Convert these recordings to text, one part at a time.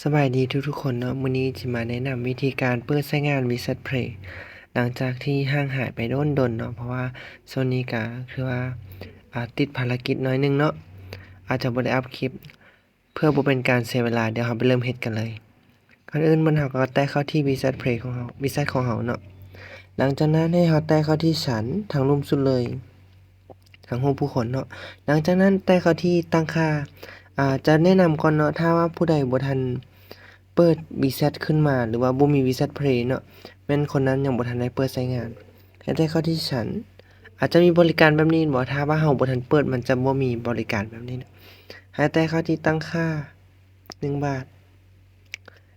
สบายดีทุกๆคนเนาะมื้อนี้สิมาแนะนำวิธีการเปิดใช้งาน Wizard Play หลังจากที่ห่างหายไปโดนดนเนาะเพราะว่าช่วงนี้ก็คือว่าติดภารกิจน้อยหนึ่งเนาะอาจจะบ่ได้อัปคลิปเพื่อบ่เป็นการเสียเวลาเดี๋ยวเราไปเริ่มเฮ็ดกันเลยก่อนอื่นเราก็แตะเข้าที่ Wizard Play ของเรา Wizard ของเราเนาะหลังจากนั้นให้เราแตะเข้าที่ฉันทางลุ่มสุดเลยทางรูปผู้คนเนาะหลังจากนั้นแตะเข้าที่ตั้งค่าจะแนะนำก่อนเนาะถ้าว่าผู้ใดบ่ทันเปิด Wizard ขึ้นมาหรือว่าบ่มี Wizard Play เนาะแม่นคนนั้นยังบ่ทันได้เปิดใช้งานให้แตะเข้าที่ฉันอาจจะมีบริการแบบนี้บ่ถ้าว่าเราบ่ทันเปิดมันจะบ่มีบริการแบบนี้เนาะให้แตะเข้าที่ตั้งค่า1 บาท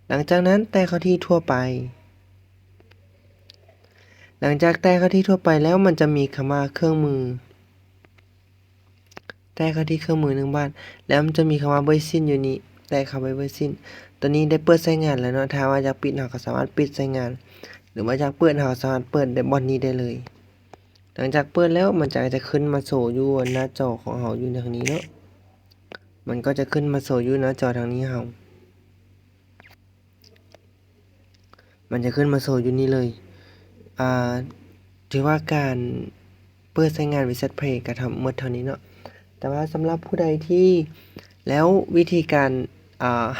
หลังจากนั้นแตะเข้าที่ทั่วไปหลังจากแตะเข้าที่ทั่วไปแล้วมันจะมีคำว่าเครื่องมือแตะเข้าที่เครื่องมือ1 บาทแล้วมันจะมีคำว่าเบอร์ซินอยู่นี่แตะเข้าไปเบอร์ซินตัวนี้ได้เปิดใช้งานแล้วเนาะถ้าว่าอยากปิดเราก็สามารถปิดใช้งานหรือว่าอยากเปิดเราสามารถเปิดได้บ่อนนี้ได้เลยหลังจากเปิดแล้วมันจะขึ้นมาโชว์อยู่หน้าจอของเราอยู่ทางนี้เนาะมันก็จะขึ้นมาโชว์อยู่หน้าจอทางนี้เรามันจะขึ้นมาโชว์อยู่นี่เลยอ่าถือว่าการเปิดใช้งาน Wizard Play ก็ทำหมดเท่านี้เนาะแต่ว่าสำหรับผู้ใดที่แล้ววิธีการ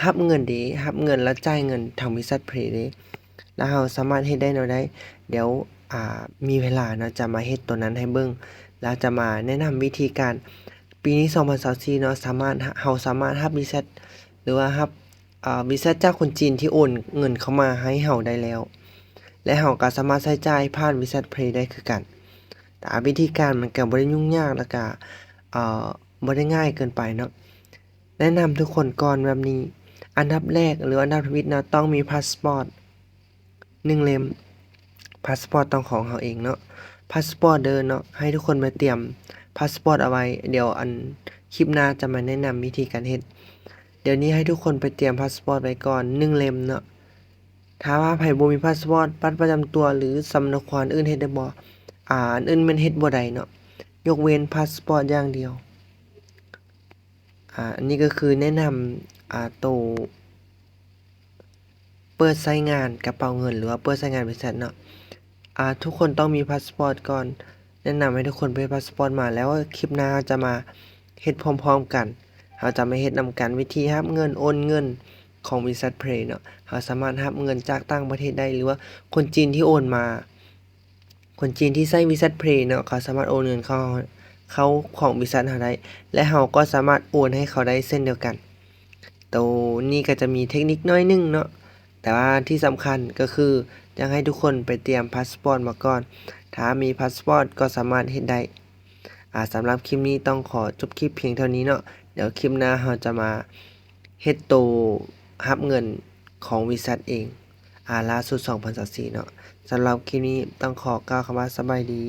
รับเงินเด้รับเงินแล้วจ่ายเงินทาง Wizard Play เด้แล้วเราสามารถเฮ็ดได้แนวใดเดี๋ยวมีเวลาเนาะจะมาเฮ็ดตัวนั้นให้เบิ่งแล้วจะมาแนะนำวิธีการปีนี้2024เนาะเราสามารถรับ Wizard หรือว่ารับWizard จากคนจีนที่โอนเงินเข้ามาให้เราได้แล้วและเราก็สามารถใช้จ่ายผ่าน Wizard Play ได้คือกันแต่วิธีการมันก็บ่ได้ยุ่งยากแล้วก็บ่ได้ง่ายเกินไปเนาะแนะนำทุกคนก่อนแบบนี้อันดับแรกหรืออันดับที่เนาะต้องมีพาสปอร์ต1 เล่มพาสปอร์ตต้องของเราเองเนาะพาสปอร์ตเด้อเนาะให้ทุกคนไปเตรียมพาสปอร์ตเอาไว้เดี๋ยวคลิปหน้าจะมาแนะนำวิธีการเฮ็ดเดี๋ยวนี้ให้ทุกคนไปเตรียมพาสปอร์ตไว้ก่อน1 เล่มเนาะถ้าว่าไผบ่มีพาสปอร์ตบัตรประจำตัวหรือสำเนาควานอื่นเฮ็ดได้บ่อันอื่นมันเฮ็ดบ่ได้เนาะยกเว้นพาสปอร์ตอย่างเดียวอันนี้ก็คือแนะนำตัวเปิดใช้งานกระเป๋าเงินหรือว่าเปิดใช้งานบริษัทเนาะทุกคนต้องมีพาสปอร์ตก่อนแนะนำให้ทุกคนไปพาสปอร์ตมาแล้วคลิปหน้าจะมาเฮ็ดพร้อมๆกันเราจะมาเฮ็ดนำกันวิธีรับเงินโอนเงินของ Wizard Play เนาะเราสามารถรับเงินจากต่างประเทศได้หรือว่าคนจีนที่โอนมาคนจีนที่ใช้ Wizard Play เนาะเขาสามารถโอนเงินเข้าของ Wizard เราได้และเราก็สามารถโอนให้เขาได้เช่นเดียวกันตัวนี้ก็จะมีเทคนิคน้อยหนึ่งเนาะแต่ว่าที่สำคัญก็คืออยากให้ทุกคนไปเตรียมพาสปอร์ตมาก่อนถ้ามีพาสปอร์ตก็สามารถเฮ็ดได้สำหรับคลิปนี้ต้องขอจบคลิปเพียงเท่านี้เนาะเดี๋ยวคลิปหน้าเราจะมาเฮ็ดตัวรับเงินของ Wizard เองล่าสุด2024เนาะสำหรับคลิปนี้ต้องขอกล่าวคำว่าสบายดี